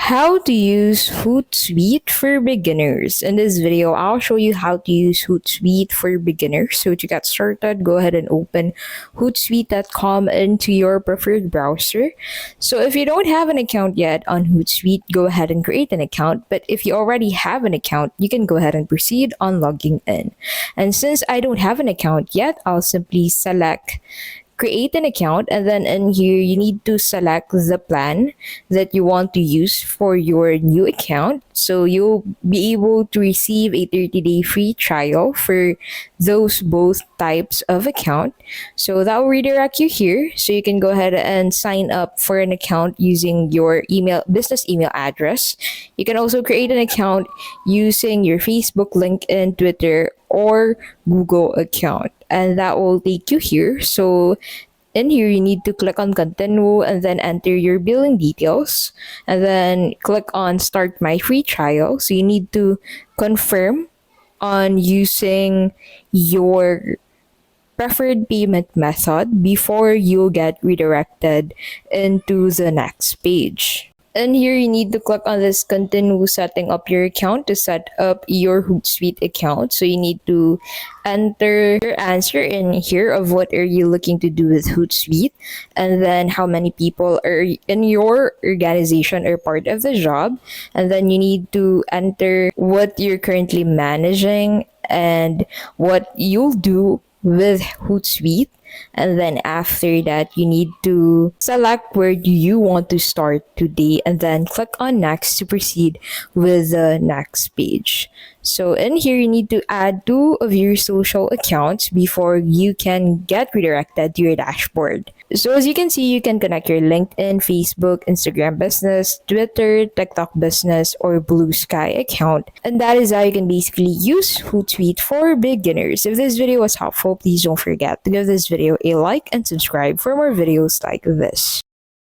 How to use Hootsuite for beginners. In this video, I'll show you how to use Hootsuite for beginners. So to get started, go ahead and open hootsuite.com into your preferred browser. So if you don't have an account yet on Hootsuite, go ahead and create an account. But if you already have an account, you can go ahead and proceed on logging in. And since I don't have an account yet, I'll simply select create an account, and then in here you need to select the plan that you want to use for your new account, so you'll be able to receive a 30-day free trial for those both types of account. So that will redirect you here, so you can go ahead and sign up for an account using your business email address. You can also create an account using your Facebook, LinkedIn, Twitter, or Google account, and that will take you here. So in here you need to click on continue and then enter your billing details, and then click on start my free trial. So you need to confirm on using your preferred payment method before you get redirected into the next page. And here you need to click on this continue setting up your account to set up your Hootsuite account. So you need to enter your answer in here of what are you looking to do with Hootsuite, and then how many people are in your organization or part of the job. And then you need to enter what you're currently managing and what you'll do with Hootsuite. And then after that, you need to select where do you want to start today, and then click on next to proceed with the next page. So in here, you need to add 2 of your social accounts before you can get redirected to your dashboard. So as you can see, you can connect your LinkedIn, Facebook, Instagram business, Twitter, TikTok business, or Blue Sky account. And that is how you can basically use Hootsuite for beginners. If this video was helpful, please don't forget to give this video a like and subscribe for more videos like this.